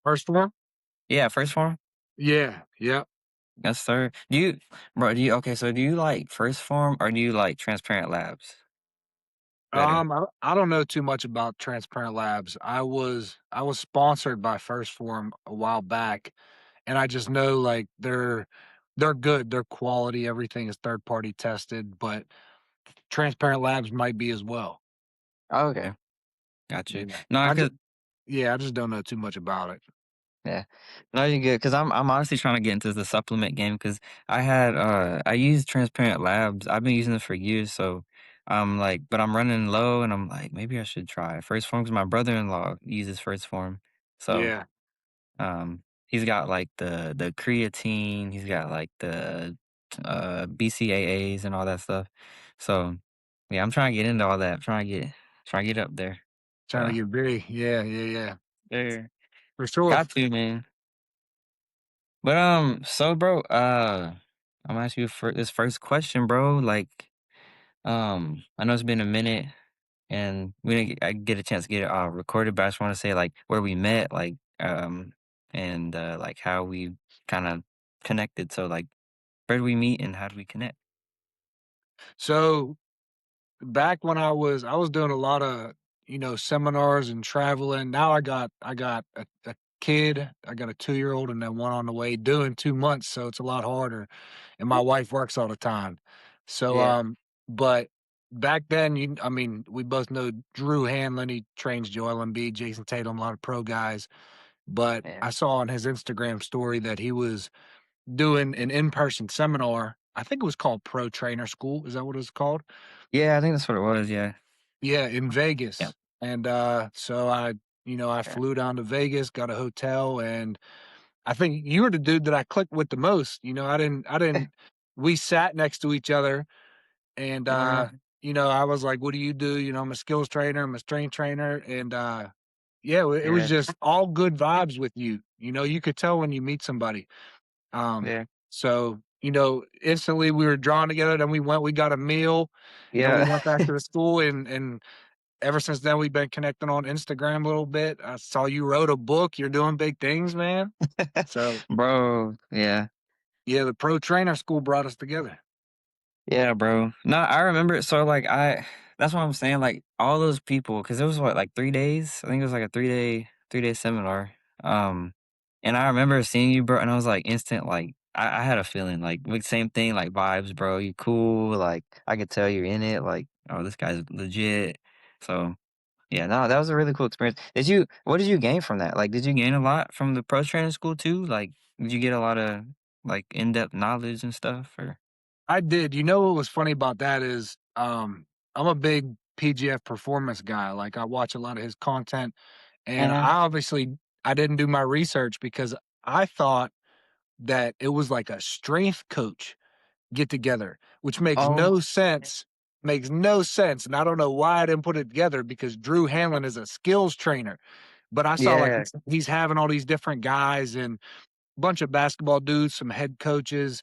First one? Yeah, first form? Yeah, yeah. Yes, sir. Okay, so do you like first form or do you like transparent labs better? I don't know too much about Transparent Labs. I was sponsored by First Form a while back, and I just know like they're good, they're quality, everything is third party tested, but Transparent Labs might be as well. Oh, okay, got you. You know, No, I just cause yeah, I just don't know too much about it. yeah, no, you're good. Cause I'm honestly trying to get into the supplement game. Cause I use transparent labs. I've been using it for years, so I'm like, but I'm running low, and I'm like, maybe I should try first form. Cause my brother-in-law uses first form, so Yeah. he's got like the creatine, he's got like the BCAAs and all that stuff. So yeah, I'm trying to get into all that. Trying to get up there. Trying to So get big. Yeah, yeah, yeah. there, For sure. got to, man. But so bro, I'm gonna ask you for this first question, bro. Like, I know it's been a minute and we didn't I get a chance to get it recorded, but I just want to say like where we met, like, and like how we kind of connected. So like, where did we meet and how did we connect? So back when I was doing a lot of, seminars and traveling. Now I got a kid. I got a 2-year-old and then one on the way doing 2 months, so it's a lot harder. And my wife works all the time. So Yeah, but back then, I mean, we both know Drew Hanlon. He trains Joel Embiid, Jason Tatum, a lot of pro guys. But yeah, I saw on his Instagram story that he was doing an in-person seminar. I think it was called Pro Trainer School. Is that what it's called? yeah. I think that's what it was. Yeah, Yeah, in yeah, Vegas. And, so I yeah. flew down to Vegas, got a hotel, and I think you were the dude that I clicked with the most. I didn't we sat next to each other and, Uh, I was like, "What do you do?" I'm a skills trainer, I'm a strength trainer, and, yeah, it was yeah, just all good vibes with you. You could tell when you meet somebody. yeah, So, instantly we were drawn together, then we got a meal, then we yeah. went back to the school and ever since then, we've been connecting on Instagram a little bit. I saw you wrote a book. You're doing big things, man. So, Bro, yeah. yeah, the pro trainer school brought us together. Yeah, bro. No, I remember it. So like that's what I'm saying. Like all those people, because it was what, like 3 days. I think it was like a 3-day seminar. Um, and I remember seeing you, bro, and I was like instant. Like I had a feeling, like same thing, like vibes, bro. You cool. Like I could tell you're in it. Like, oh, this guy's legit. So yeah, no, that was a really cool experience. What did you gain from that? Like, did you gain a lot from the pro training school too? Like, did you get a lot of like in depth knowledge and stuff? Or I did. You know what was funny about that is, I'm a big PGF performance guy. Like I watch a lot of his content, and uh-huh. I didn't do my research because I thought that it was like a strength coach get together, which makes Oh, no sense. Makes no sense. And I don't know why I didn't put it together because Drew Hanlon is a skills trainer. But I saw like yeah, he's having all these different guys and a bunch of basketball dudes, some head coaches,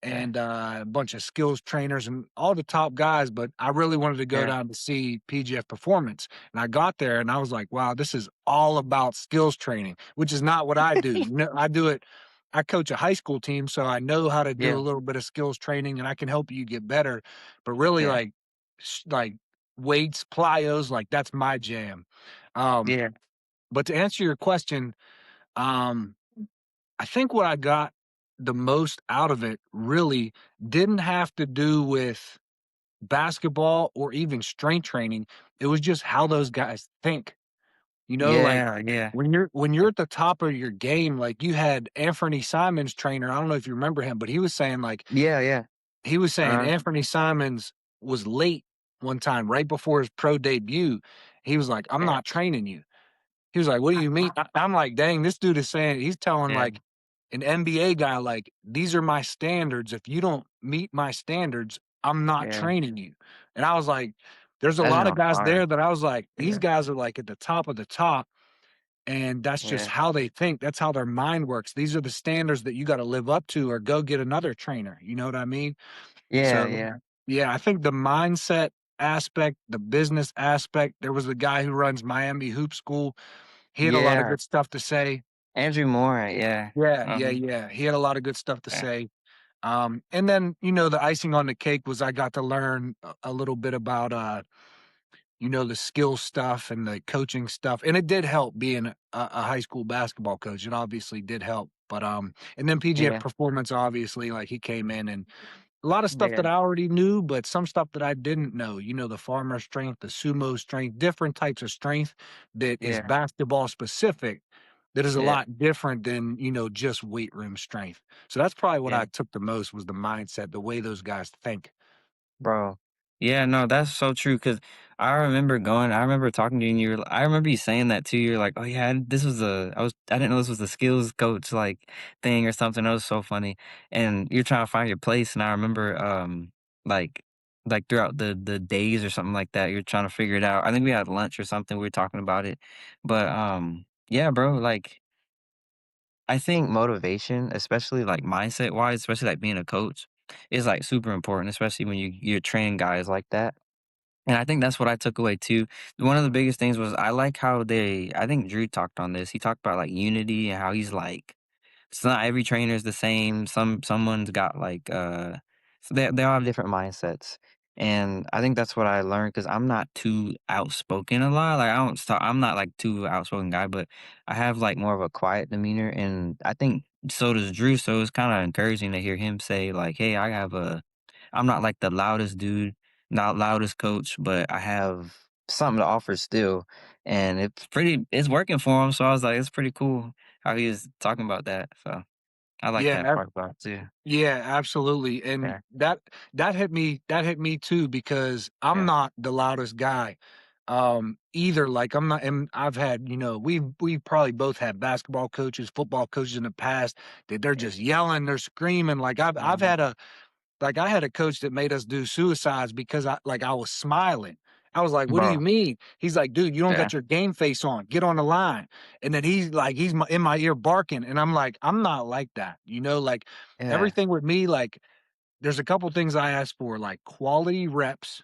yeah, and a bunch of skills trainers and all the top guys. But I really wanted to go yeah, down to see PGF Performance. And I got there and I was like, wow, this is all about skills training, which is not what I do. I do it. I coach a high school team, so I know how to do a yeah, little bit of skills training and I can help you get better. But really, yeah, like weights, plyos, like that's my jam. Um, yeah, but to answer your question, um, I think what I got the most out of it really didn't have to do with basketball or even strength training. It was just how those guys think. Like yeah, yeah, when you're at the top of your game, like you had Anthony Simons trainer. I don't know if you remember him, but yeah, yeah. he was saying Uh, Anthony Simons was late one time right before his pro debut. He was like, "I'm yeah, not training you." He was like, "What do you mean?" I'm like, "Dang, this dude is saying he's telling yeah, like an NBA guy like these are my standards. If you don't meet my standards, I'm not yeah. training you." And I was like, "There's a That's lot of on guys fire. there that I was like, these Yeah, guys are like at the top of the top, and that's just yeah, how they think. That's how their mind works. These are the standards that you got to live up to, or go get another trainer." You know what I mean? yeah, So, yeah, yeah, I think the mindset aspect, the business aspect. There was a guy who runs Miami Hoop School. He had a lot of Yeah, good stuff to say. Andrew Moore, yeah. Yeah, yeah, Mhm, yeah. He had a lot of good stuff to yeah, say. And then, the icing on the cake was I got to learn a little bit about, the skill stuff and the coaching stuff. And it did help being a high school basketball coach. It obviously did help. But, and then PG yeah, Performance, obviously, like he came in and a lot of stuff yeah, that I already knew, but some stuff that I didn't know, the farmer strength, the sumo strength, different types of strength that is yeah, basketball specific, that is a yeah. lot different than, just weight room strength. So that's probably what I Yeah. took the most was the mindset, the way those guys think. Bro. Yeah, no, that's so true. Cause I remember talking to you and I remember you saying that too. You're like, "Oh yeah, I didn't know this was a skills coach like thing or something." That was so funny. And you're trying to find your place, and I remember like throughout the days or something like that, you're trying to figure it out. I think we had lunch or something, we were talking about it. But yeah, bro, like I think motivation, especially like mindset wise, especially like being a coach, is like super important, especially when you're training guys like that. And I think that's what I took away too. One of the biggest things was I like how I think Drew talked on this. He talked about like unity and how he's like it's not every trainer is the same. Someone's got like so they all have different mindsets. And I think that's what I learned because I'm not too outspoken a lot. Like I don't stop I'm not like too outspoken guy, but I have like more of a quiet demeanor and I think so does Drew. So it's kind of encouraging to hear him say like, hey, I'm not like the loudest dude, not loudest coach, but I have something to offer still. And it's working for him. So I was like, it's pretty cool how he was talking about that. So I like that Yeah, part about it too. yeah, absolutely, and Yeah, that hit me too because I'm yeah, not the loudest guy, either, like, I'm not and I've had, we've probably both had basketball coaches, football coaches in the past that they're yeah. just yelling, they're screaming, like, I've Mhm. had a like, I had a coach that made us do suicides because I was smiling. I was like, "What do you Bro, mean?" He's like, "Dude, you don't yeah, got your game face on. Get on the line." And then he's in my ear barking, and I'm like, "I'm not like that." Like, yeah, everything with me, like, there's a couple things I ask for, like quality reps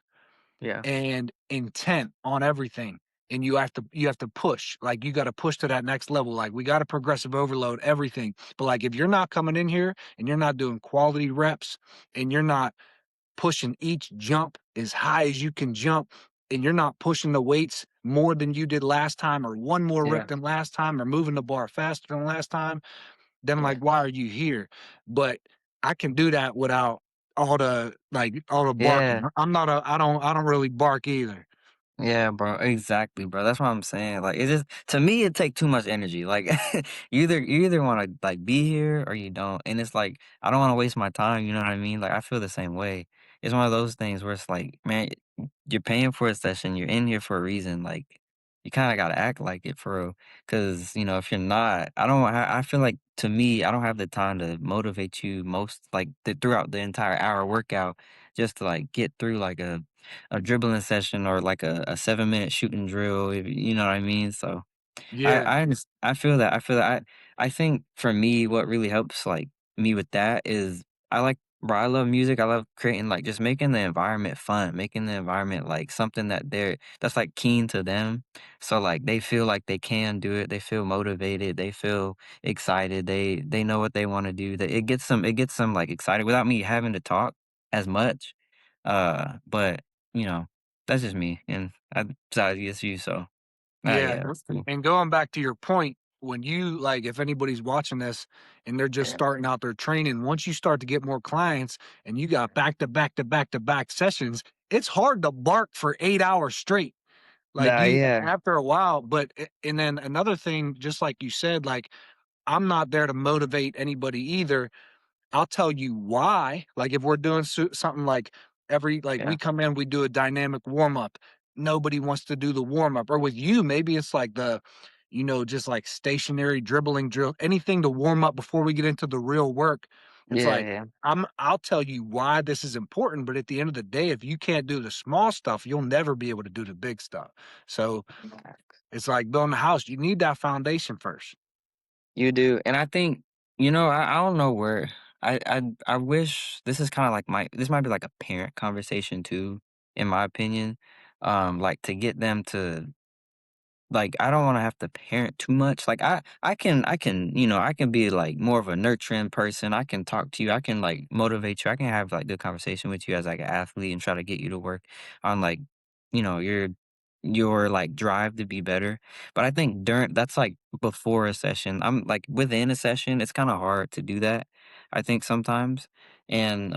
yeah, and intent on everything. And you have to push. Like, you gotta push to that next level. Like, we gotta progressive overload everything. But, like, if you're not coming in here and you're not doing quality reps and you're not pushing each jump as high as you can jump, and you're not pushing the weights more than you did last time, or one more yeah, rep than last time, or moving the bar faster than last time, then yeah, like, why are you here? But I can do that without all the barking. yeah. I don't really bark either. Yeah, bro. Exactly, bro. That's what I'm saying. Like it just to me it take too much energy. Like you either want to like be here or you don't. And it's like I don't want to waste my time, you know what I mean? Like I feel the same way. It's one of those things where it's like, man, you're paying for a session, you're in here for a reason. Like you kind of got to act like it for real. Cuz if you're not, I feel like to me, I don't have the time to motivate you most like throughout the entire hour workout just to like get through like a dribbling session or like a 7 minute shooting drill, if you know what I mean? So Yeah, I feel that. I feel that. I think for me, what really helps like me with that is bro, I love music. I love creating like just making the environment fun, making the environment like something that's like keen to them. So like they feel like they can do it. They feel motivated. They feel excited. They know what they want to do. That it gets them like excited without me having to talk as much. But you know, that's just me, and I besides it's you. So yeah, yeah, that's cool. and going back to your point, when you like, if anybody's watching this and they're just Yeah. starting out their training, once you start to get more clients and you got back to back to back to back sessions, it's hard to bark for 8 hours straight. Like, Nah, you yeah, after a while, and then another thing, just like you said, like, I'm not there to motivate anybody either. I'll tell you why. Like, if we're doing something like we yeah, come in, we do a dynamic warm up. Nobody wants to do the warm up. Or with you, maybe it's like just like stationary dribbling drill, anything to warm up before we get into the real work. It's yeah, like, yeah. I'll tell you why this is important. But at the end of the day, if you can't do the small stuff, you'll never be able to do the big stuff. So it's like building a house. You need that foundation first. You do, and I think I don't know where I wish this is kind of like this might be like a parent conversation too, in my opinion. Like to get them to like, I don't wanna have to parent too much. Like, I can, you know, I can be, like, more of a nurturing person. I can talk to you. I can, like, motivate you. I can have, like, good conversation with you as, like, an athlete and try to get you to work on, like, you know, your, like, drive to be better. But I think during that's, like, before a session. I'm like, within a session, it's kinda hard to do that, I think sometimes. And,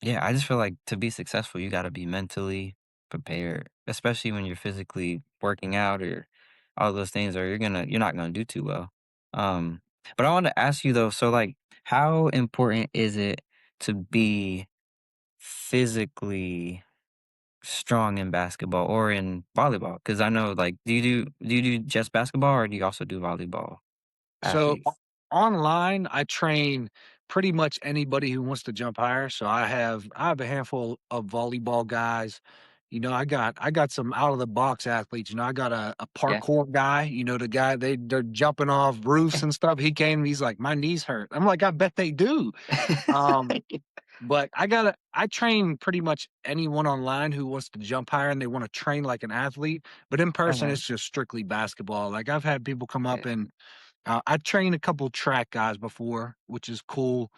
yeah, I just feel like to be successful, you gotta be mentally prepared, especially when you're physically working out or all those things, or you're not gonna do too well. Um, but I wanted to ask you though, so like, how important is it to be physically strong in basketball or in volleyball? Because I know, like, do you do just basketball or do you also do volleyball So athletes? online, I train pretty much anybody who wants to jump higher. So I have a handful of volleyball guys. I got some out of the box athletes. I got a Yeah. parkour guy. The guy they're jumping off roofs and stuff. He came. He's like, my knees hurt. I'm like, I bet they do. Um, but I train pretty much anyone online who wants to jump higher and they want to train like an athlete. But in person, Uh-huh. it's just strictly basketball. Like I've had people come up Yeah. and I trained a couple track guys before, which is cool.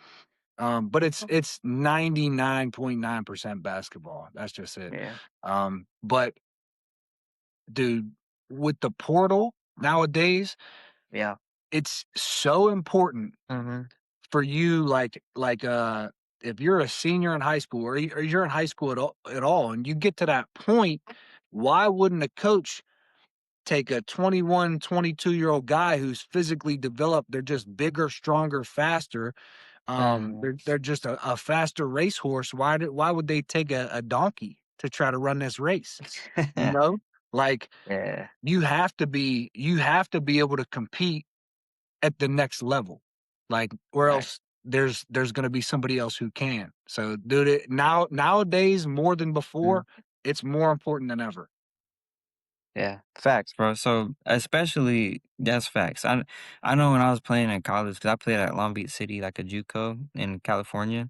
But it's 99.9% basketball. That's just it. Yeah. But dude, with the portal nowadays, Yeah. it's so important Mhm. for you, if you're a senior in high school or you're in high school at all, and you get to that point, why wouldn't a coach take a 21, 22-year-old guy who's physically developed? They're just bigger, stronger, faster. Mhm. They're just a faster racehorse. Why would they take a donkey to try to run this race? You know, like Yeah. you have to be able to compete at the next level, like, or Right. else there's going to be somebody else who can. So, dude, nowadays more than Mm. before, it's more important than ever. Yeah. Facts, bro. So especially that's facts. I know when I was playing in college, because I played at Long Beach City, like a JUCO in California.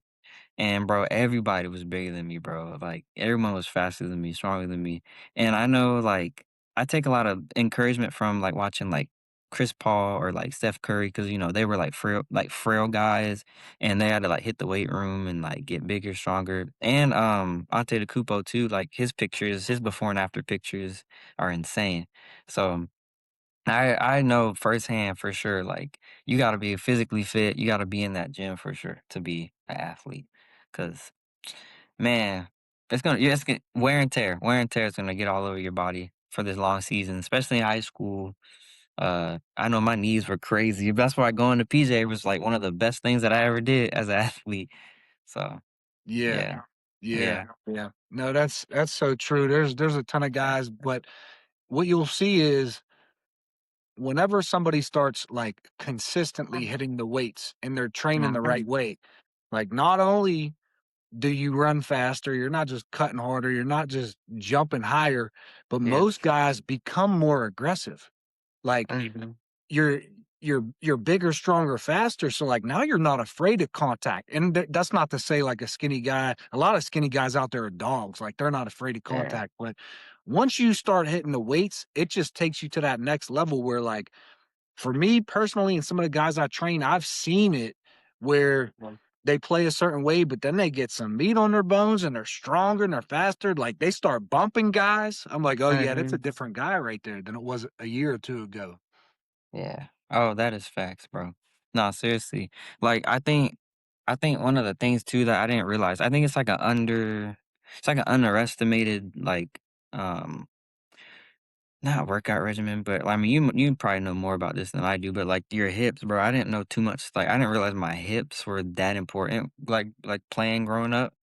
And bro, everybody was bigger than me, bro. Like everyone was faster than me, stronger than me. And I know like I take a lot of encouragement from like watching like Chris Paul or like Steph Curry because you know they were like frail guys and they had to like hit the weight room and like get bigger, stronger. And Antetokounmpo too, like his before and after pictures are insane. So I know firsthand for sure, like, you gotta be physically fit, you gotta be in that gym for sure to be an athlete. Cause man, it's gonna wear and tear is gonna get all over your body for this long season, especially in high school. I know my knees were crazy, that's why going to PJ was, like, one of the best things that I ever did as an athlete. So, Yeah, yeah. yeah, Yeah. yeah. No, that's so true. There's a ton of guys, but what you'll see is whenever somebody starts like consistently hitting the weights and they're training the Mhm. right way, like not only do you run faster, you're not just cutting harder, you're not just jumping higher, but Yeah. most guys become more aggressive. Like Mhm. you're you're bigger, stronger, faster. So like now you're not afraid of contact. And that's not to say like a skinny guy. A lot of skinny guys out there are dogs. Like they're not afraid of Yeah. contact. But once you start hitting the weights, it just takes you to that next level where like for me personally and some of the guys I train, I've seen it where Mhm. they play a certain way, but then they get some meat on their bones and they're stronger and they're faster. Like they start bumping guys. I'm like, oh yeah, that's a Mhm. different guy right there than it was a year or two ago. Yeah. Oh, that is facts, bro. No, seriously. Like I think one of the things too that I didn't realize, I think it's like an underestimated like um not workout regimen, but I mean you probably know more about this than I do, but like your hips, bro. I didn't know too much. Like I didn't realize my hips were that important like playing growing up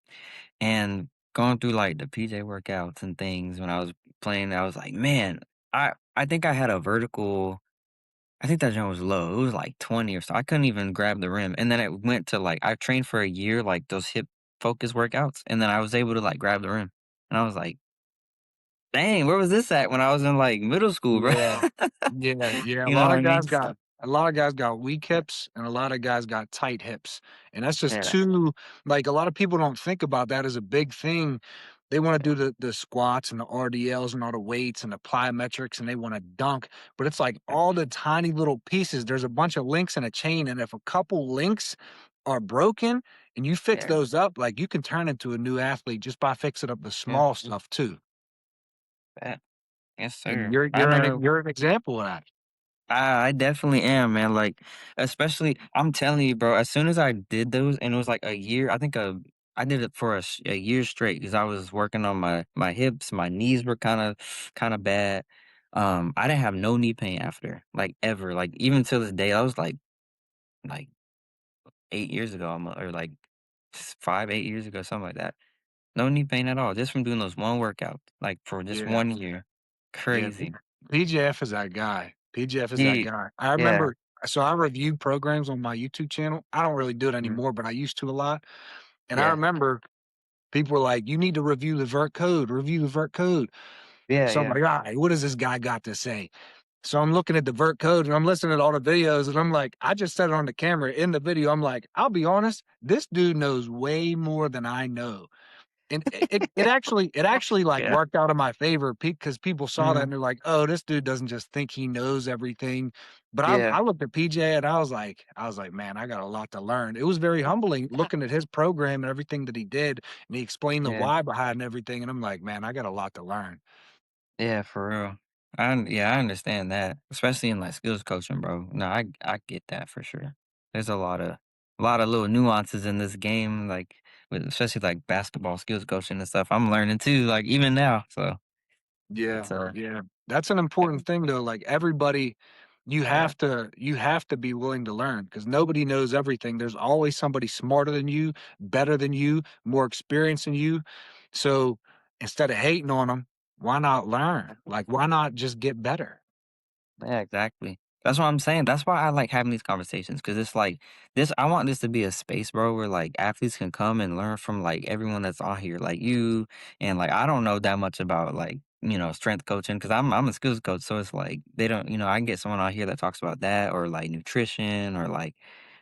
and going through like the PJ workouts and things when I was playing, I was like, man, I think I had a vertical I think that jump was low. It was like 20 or so. I couldn't even grab the rim. And then it went to like I trained for a year, like those hip focus workouts, and then I was able to like grab the rim. And I was like, dang, where was this at when I was in like middle school, bro? Yeah. Yeah, yeah. A You know lot what of I mean? guys got a lot of guys got weak hips and a lot of guys got tight hips. And that's just Yeah. two like a lot of people don't think about that as a big thing. They wanna do the squats and the RDLs and all the weights and the plyometrics, and they wanna dunk, but it's like all the tiny little pieces, there's a bunch of links in a chain, and if a couple links are broken and you fix Yeah, those up, like, you can turn into a new athlete just by fixing up the yeah, small stuff too, that yes, and sir. I know. you're an example of that. I definitely am, man. Like, especially, I'm telling you, bro. As soon as I did those, and it was like a year. I think I did it for a year straight because I was working on my hips. My knees were kind of bad. I didn't have no knee pain after, like ever. Like even to this day, I was like 8 years ago, or like 5, 8 years ago, something like that. No knee pain at all, just from doing those one workout, like for just Yeah. 1 year. Yeah, Crazy. PJF is that guy. PJF is that He, guy. I yeah, remember so I reviewed programs on my YouTube channel. I don't really do it mhm, anymore, but I used to a lot. And I yeah, remember people were like, "You need to review the vert code, review the vert code." yeah, So I'm yeah. like, "All right, what does this guy got to say?" So I'm looking at the vert code and I'm listening to all the videos and I'm like, I just said it on the camera in the video. I'm like, I'll be honest, this dude knows way more than I know. And it actually, like, Yeah. worked out in my favor because people saw that Mhm. and they're like, "Oh, this dude doesn't just think he knows everything." But I Yeah. I looked at PJ and I was like, "Man, I got a lot to learn." It was very humbling looking at his program and everything that he did, and he explained the Yeah. why behind everything, and I'm like, "Man, I got a lot to learn." Yeah, for real. I understand that, especially in, like, skills coaching, bro. No, I get that for sure. There's a lot of little nuances in this game, like, with especially, like, basketball skills coaching and stuff. I'm learning too, like, even now, so Yeah, it's, yeah. That's an important thing though, like, everybody yeah, you have to be willing to learn because nobody knows everything. There's always somebody smarter than you, better than you, more experienced than you. So, instead of hating on them, why not learn? Like, why not just get better? yeah, exactly. That's what I'm saying. That's why I like having these conversations because it's like this. I want this to be a space, bro, where like athletes can come and learn from like everyone that's on here, like you. And like I don't know that much about like strength coaching because I'm a skills coach, so it's like they don't. I can get someone on here that talks about that or like nutrition or like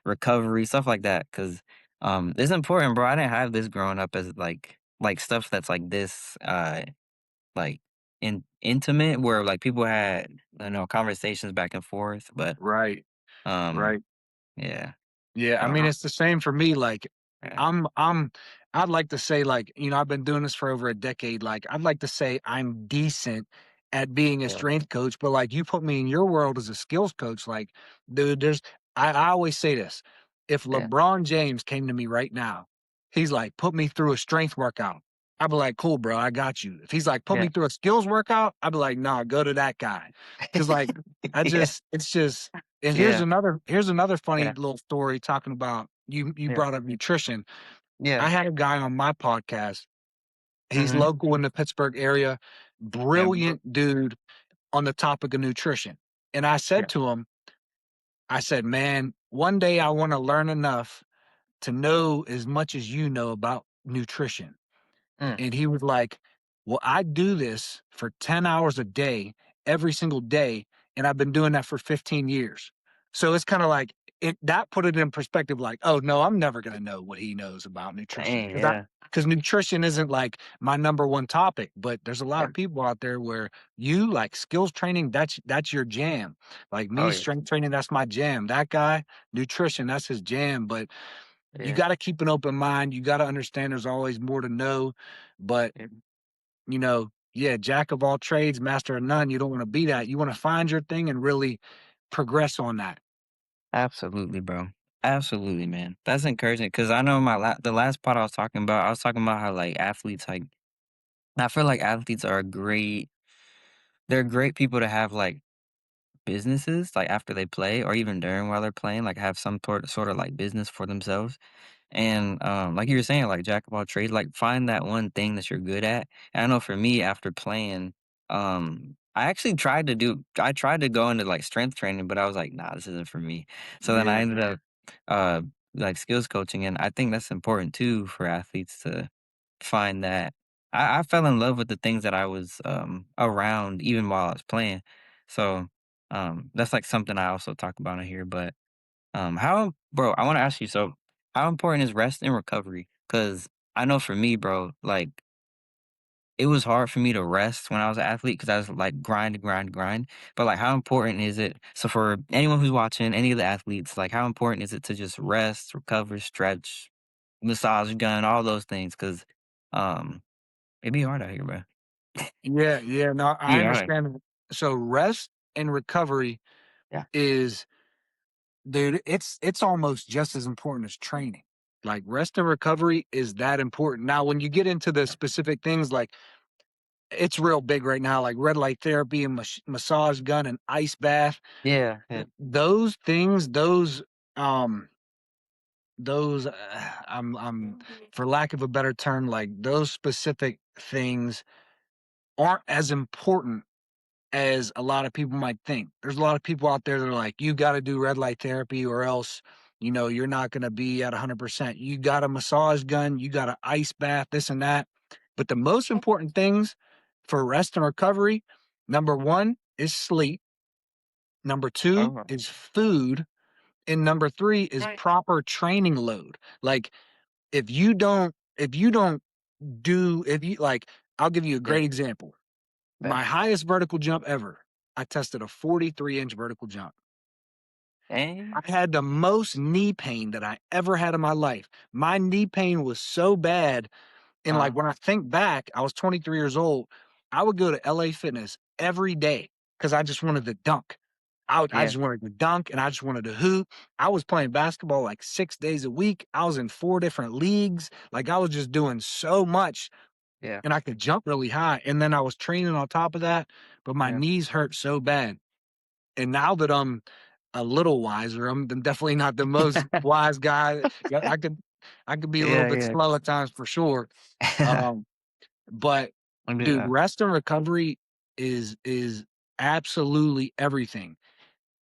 recovery stuff like that because it's important, bro. I didn't have this growing up as like stuff that's like this. Like, intimate where, like, people had, conversations back and forth, but, Right, um, right. yeah. Yeah, I So, mean, it's the same for me, like, yeah, I'm I'd like to say, like, I've been doing this for over a decade, like, I'd like to say I'm decent at being a yeah, strength coach, but, like, you put me in your world as a skills coach, like, dude, I always say this, if yeah, LeBron James came to me right now, he's like, "Put me through a strength workout." I'd be like, "Cool, bro, I got you." If he's like, "Put yeah. me through a skills workout," I'd be like, "Nah, go to that guy." Because like, Yeah, it's just and yeah, here's another funny yeah, little story talking about you yeah, brought up nutrition. yeah, I had a guy on my podcast. He's mhm, local in the Pittsburgh area, yeah, brilliant dude on the topic of nutrition. And I yeah, said to him, I said, "Man, one day I want to learn enough to know as much as you know about nutrition." mm, And he was like, "Well, I do this for 10 hours a day, every single day, and I've been doing that for 15 years." So it's kind of like that put it in perspective like, "Oh, no, I'm never going to know what he knows about nutrition." dang, Cuz yeah, nutrition isn't like my number one topic, but there's a lot yeah, of people out there where you like skills training, that's your jam. Like oh, me, yeah, strength training, that's my jam. That guy, nutrition, that's his jam, but you yeah, gotta keep an open mind, you gotta understand there's always more to know, but, yeah, yeah, jack of all trades, master of none, you don't wanna be that, you wanna find your thing and really progress on that. absolutely, bro. Absolutely, man. That's encouraging because I know the last part I was talking about how, like, athletes, like I feel like athletes are they're great people to have, like, businesses, like, after they play or even during while they're playing, like, have some sort of, like, business for themselves, and, like you were saying, like, jack of all trades, like, find that one thing that you're good at, and I know for me, after playing, I tried to go into, like, strength training, but I was like, "Nah, this isn't for me." So then I Yeah, ended up, uh, like, skills coaching, and I think that's important too for athletes to find that. I fell in love with the things that I was, around even while I was playing, so that's like something I also talk about in here. But how, bro? I want to ask you. So, how important is rest and recovery? Because I know for me, bro, like it was hard for me to rest when I was an athlete because I was like grind, grind, grind. But like, how important is it? So for anyone who's watching, any of the athletes, like, how important is it to just rest, recover, stretch, massage gun, all those things? Because um, it'd be hard out here, bro. Yeah, yeah, no, I Yeah, hard. understand. So rest and recovery Yeah. is dude, it's almost just as important as training. Like rest and recovery is that important. Now, when you get into the specific things, like it's real big right now, like red light therapy and massage gun and ice bath. Yeah, yeah. Those things, um, I'm for lack of a better term, like those specific things aren't as important as a lot of people might think. There's a lot of people out there that are like, you got to do red light therapy or else, you're not going to be at 100%. You got a massage gun, you got an ice bath, this and that. But the most important things for rest and recovery, number one is sleep. Number two Oh, is food. And number three is proper training load. Like if you don't do, if you like, I'll give you a yeah. great example. Yeah. My highest vertical jump ever, I tested a 43-inch vertical jump. I Dang. had the most knee pain that I ever had in my life. My knee pain was so bad, and, like, Uh, when I think back, I was 23 years old, I would go to LA Fitness every day because I just wanted to dunk. I yeah, just wanted to dunk, and I just wanted to hoop. I was playing basketball, like, 6 days a week. I was in 4 different leagues. Like, I was just doing so much, yeah, and I could jump really high, and then I was training on top of that, but my yeah. knees hurt so bad. And now that I'm a little wiser, I'm definitely not the most wise guy. Yeah, I could be a little Yeah, bit yeah. slow at times for sure. Um, but I do dude, that. rest and recovery is absolutely everything.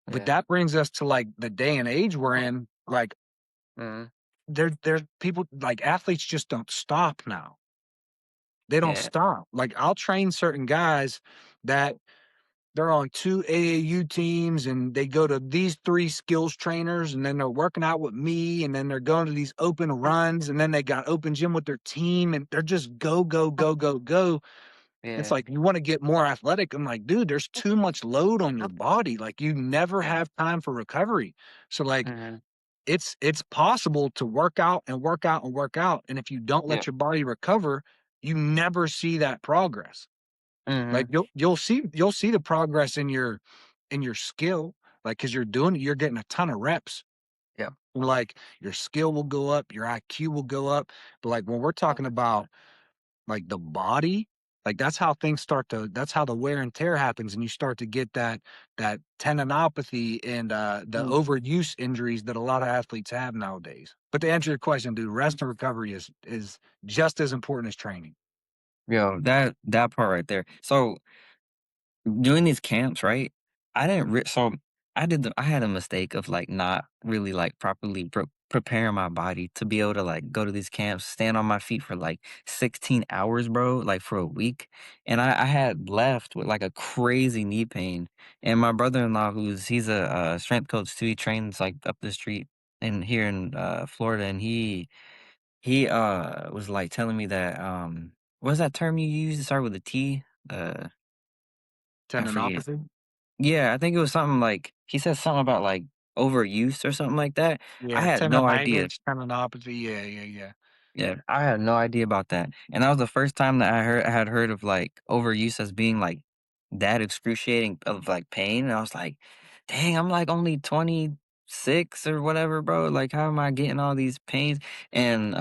But Yeah. that brings us to like the day and age we're in. Like Mhm. there people like athletes just don't stop now. They don't Yeah, stop. Like I'll train certain guys that they're on 2 AAU teams and they go to these 3 skills trainers and then they're working out with me and then they're going to these open runs and then they got open gym with their team and they're just go, go, go, go, go. It's yeah. like you want to get more athletic. I'm like, dude, there's too much load on your body. Like you never Yeah. have time for recovery. So like Mhm. it's possible to work out and work out and work out. And if you don't Yeah. let your body recover, you never see that progress. Like, Mhm. you'll see the progress in your skill, like because 'cause you're getting a ton of reps. Yeah. Like, your skill will go up, your IQ will go up, but, like, when we're talking about, like, the body, like, that's how the wear and tear happens, and you start to get that tendinopathy and, the Mm. overuse injuries that a lot of athletes have nowadays. But to answer your question, dude, rest and recovery is just as important as training. Yo, that part right there. So doing these camps, right? I didn't so I had a mistake of like not really like properly preparing my body to be able to like go to these camps, stand on my feet for like 16 hours, bro, like for a week. And I had left with like a crazy knee pain. And my brother-in-law, he's a strength coach too, he trains like up the street and here in Florida, and he was like telling me that what's that term you use to start with a T? I forget. Tendinopathy? Yeah, I think it was something like he said something about, like, overuse or something like that. I Yeah, had no idea. tendinitis, tendinopathy, yeah, yeah, yeah. Yeah, I had no idea about that, and that was the first time that I had heard of, like, overuse as being, like, that excruciating of, like, pain, and I was like, "Dang, I'm, like, only 26 or whatever, bro, like, how am I getting all these pains?" And,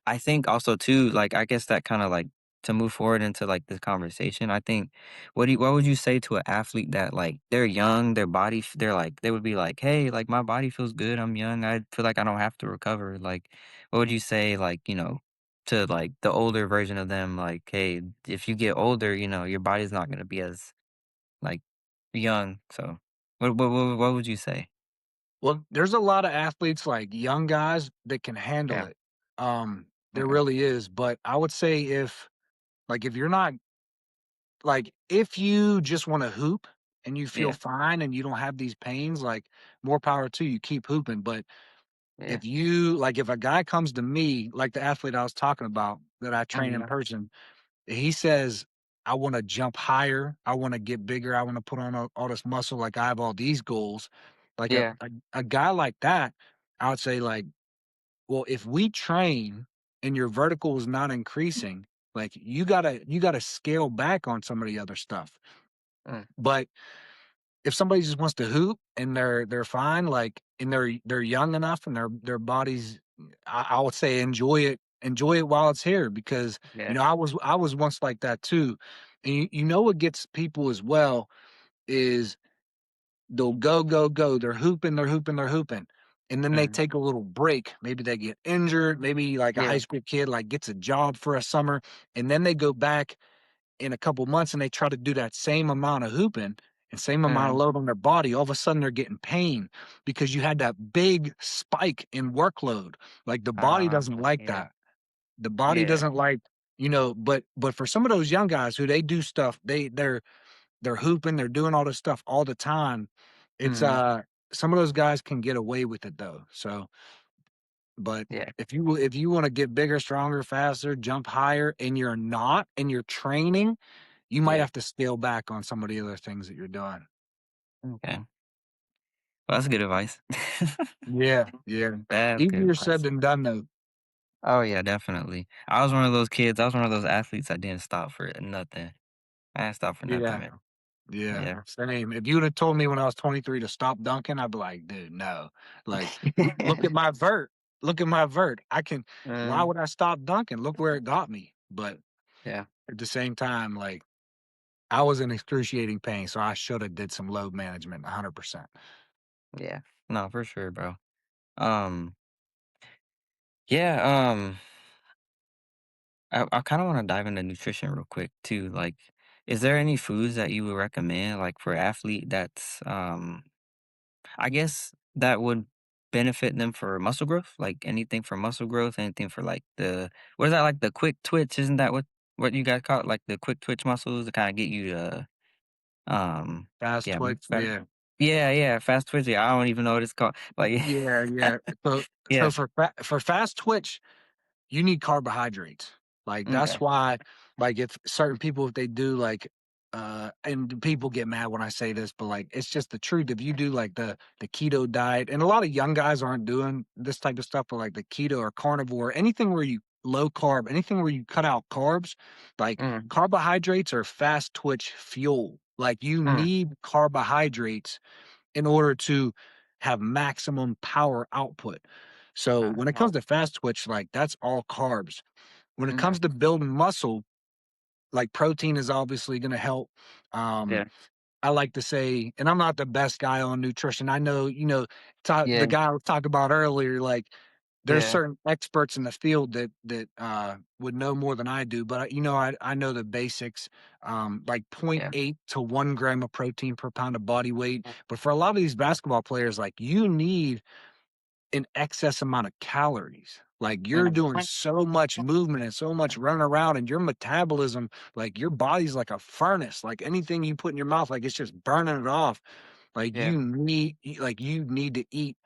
I think also too, like, I guess that kinda, like to move forward into, like, this conversation, I think what would you say to an athlete that, like, they're young, their body they're like they would be like, "Hey, like, my body feels good, I'm young, I feel like I don't have to recover," like, what would you say, like, to, like, the older version of them, like, "Hey, if you get older, your body's not gonna be as, like, young," so what would you say? Well, there's a lot of athletes, like young guys that can handle Yeah, it. There okay, really is, but I would say if you're not like, if you just wanna hoop and you feel yeah, fine and you don't have these pains, like, more power to you, keep hooping, but yeah, if a guy comes to me, like the athlete I was talking about that I train in mhm, person, He says, "I wanna jump higher, I wanna get bigger, I wanna put on all this muscle, like, I have all these goals." Like, Yeah. a guy like that, I would say, like, "Well, if we train and your vertical is not increasing, like, you gotta scale back on some of the other stuff." Mm, But if somebody just wants to hoop and they're fine, like, and they're young enough and their bodies, I would say enjoy it while it's here because, yeah. I was once like that too. And you know what gets people as well is they'll go, go, go. They're hooping, they're hooping, they're hooping. And then they Mm, take a little break. Maybe they get injured. Maybe like a high yeah. school kid like gets a job for a summer. And then they go back in a couple months and they try to do that same amount of hooping and same amount of Mm. load on their body, all of a sudden they're getting pain because you had that big spike in workload. Like the body doesn't like Yeah. that. The body Yeah. doesn't like, but for some of those young guys who they do stuff, they're hooping, they're doing all this stuff all the time. It's Mhm. some of those guys can get away with it though. So but Yeah. if you want to get bigger, stronger, faster, jump higher, and you're not, and you're training, you might Yeah. have to scale back on some of the other things that you're doing. Okay. Well, that's good advice. Yeah, yeah. That's good Easier said advice. than done, though. Oh, yeah, definitely. I was one of those kids, I was one of those athletes that didn't stop for nothing. I didn't stop for nothing, Yeah, man. yeah, Yeah. same. If you would have told me when I was 23 to stop dunking, I'd be like, dude, no. Like, look at my vert. Look at my vert. Why Mm, would I stop dunking? Look where it got me. But yeah, at the same time, like, I was in excruciating pain, so I should have did some load management 100%. yeah. No, for sure, bro. Um, yeah, I kinda wanna dive into nutrition real quick too, like, is there any foods that you would recommend, like, for athlete that's, I guess that would benefit them for muscle growth, like anything for muscle growth, anything for like the what is that like the quick twitch? Isn't that what you guys call it? Like the quick twitch muscles to kind of get you to Fast yeah move twitch, better. yeah. Yeah, yeah, fast twitch. Yeah, I don't even know what it's called. Like Yeah, yeah. So yeah, for fast twitch, you need carbohydrates. Like, that's okay, why, like, if certain people, if they do, like, and people get mad when I say this, but, like, it's just the truth. If you do, like, the keto diet and a lot of young guys aren't doing this type of stuff, but, like, the keto or carnivore, anything where you low carb, anything where you cut out carbs, like, mm, carbohydrates are fast twitch fuel. Like, you mm, need carbohydrates in order to have maximum power output. So when it comes to fast twitch, like that's all carbs. When it okay, comes to building muscle, like protein is obviously going to help. Um, yeah, I like to say, and I'm not the best guy on nutrition. I know, the yeah, guy I was talking about earlier, like there's yeah, certain experts in the field that would know more than I do, but I know the basics, like point yeah, 0.8 to 1 gram of protein per pound of body weight. But for a lot of these basketball players, like you need an excess amount of calories. Like you're mm, doing so much movement and so much running around, and your metabolism, like your body's like a furnace. Like anything you put in your mouth, like it's just burning it off. yeah, Like you need to eat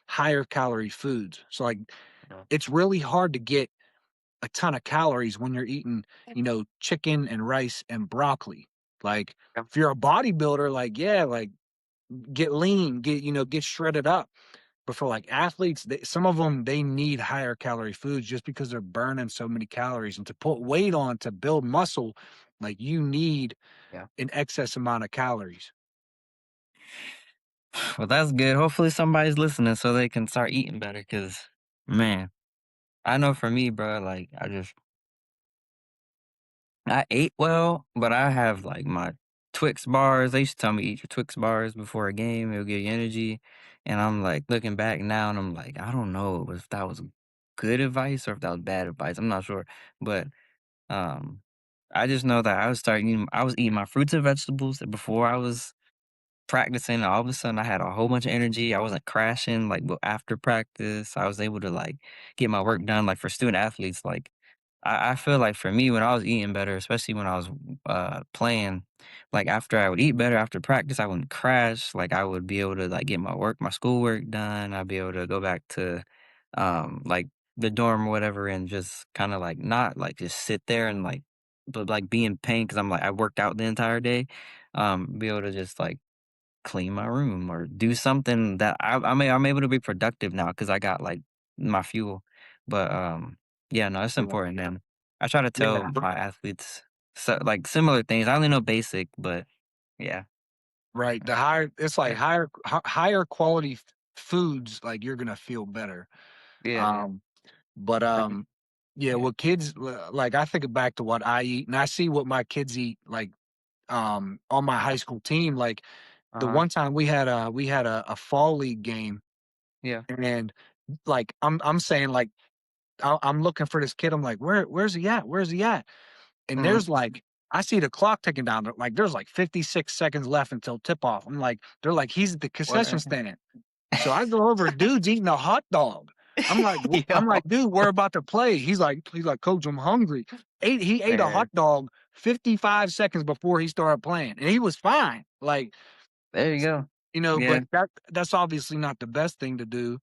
higher calorie foods. So like yeah, it's really hard to get a ton of calories when you're eating, chicken and rice and broccoli. Like yeah, if you're a bodybuilder, like yeah, like get lean, get shredded up. But for like athletes, some of them they need higher calorie foods just because they're burning so many calories. And to put weight on to build muscle, like you need yeah. an excess amount of calories. Well, that's good. Hopefully somebody's listening so they can start eating better. Cause man, I know for me, bro, like I ate well, but I have like my Twix bars. They used to tell me eat your Twix bars before a game. It'll give you energy. And I'm like looking back now and I'm like, I don't know if that was good advice or if that was bad advice. I'm not sure. But um I just know that I was eating my fruits and vegetables before I was practicing, all of a sudden I had a whole bunch of energy. I wasn't crashing like after practice. I was able to like get my work done. Like for student athletes, like I feel like for me when I was eating better, especially when I was playing, like after I would eat better after practice, I wouldn't crash. Like I would be able to like get my schoolwork done. I'd be able to go back to like the dorm or whatever and just kind of like not like just sit there and like but like be in pain because I'm like I worked out the entire day. Be able to just like clean my room or do something that I'm able to be productive now because I got like my fuel. But yeah, no, it's Yeah. important, man. I try to Yeah. tell my athletes like similar things. I only know basic, but yeah, Right. The higher it's like yeah, higher quality foods, like you're gonna feel better. yeah, yeah. Um, but Like, yeah, yeah, what kids like I think back to what I eat and I see what my kids eat like on my high school team. Like uh the huh, one time we had a fall league game yeah, and like I'm saying like I'm looking for this kid. I'm like, where's he at? Where's he at? And mm, there's like I see the clock ticking down. Like there's like 56 seconds left until tip off. I'm like, they're like, he's at the concession what? stand. So I go over, dude's eating a hot dog. I'm Yo, like, dude, we're about to play. He's like, coach, I'm hungry. He ate a yeah, hot dog 55 seconds before he started playing, and he was fine. Like, there you go. Yeah, but that's obviously not the best thing to do.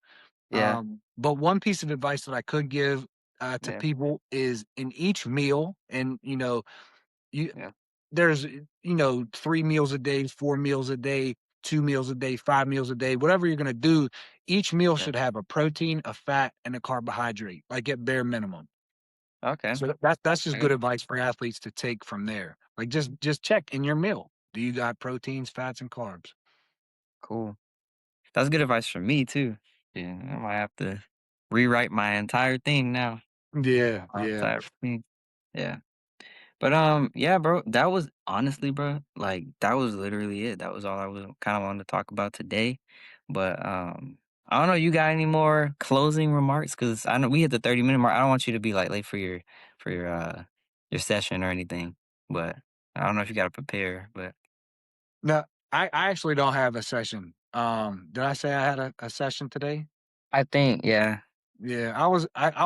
yeah, But one piece of advice that I could give to yeah, people is in each meal, and you yeah, there's 3 meals a day, 4 meals a day, 2 meals a day, 5 meals a day, whatever you're gonna do. Each meal yeah. should have a protein, a fat, and a carbohydrate, like at bare minimum. Okay, So that's just I good got advice for athletes to take from there. Like just check in your meal. Do you got proteins, fats, and carbs? cool. That's good advice for me too. Yeah, I might have to rewrite my entire thing now. Yeah, My yeah. entire thing. Yeah. But yeah, bro, that was honestly, bro, like that was literally it. That was all I was kind of wanted to talk about today. But I don't know, you got any more closing remarks? Because I know we hit the 30-minute mark. I don't want you to be like late for your session or anything. But I don't know if you gotta prepare, but No, I actually don't have a session. Did I say I had a session today? I think, yeah. Yeah, I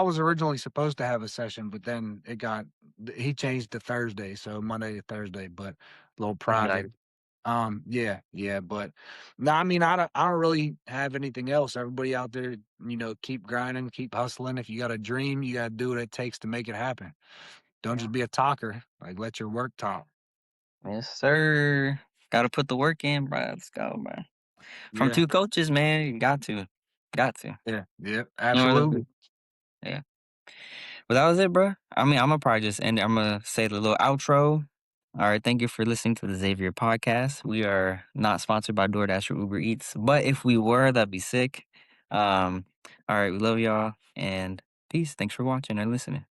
was originally supposed to have a session, but then he changed to Thursday, so Monday to Thursday, but a little Like, private. Yeah, yeah, but no, I mean I don't really have anything else. Everybody out there, keep grinding, keep hustling. If you got a dream, you gotta do what it takes to make it happen. Don't yeah. just be a talker. Like let your work talk. Yes, sir. Gotta put the work in, bro. Let's go, bro. From Yeah, two coaches, man. You got to. Got to. yeah, yeah, No other absolutely. yeah. But that was it, bro. I mean, I'm gonna probably just end it. I'm gonna say the little outro. All right, thank you for listening to the Xavier podcast. We are not sponsored by DoorDash or Uber Eats, but if we were, that'd be sick. All right, we love y'all and peace. Thanks for watching and listening.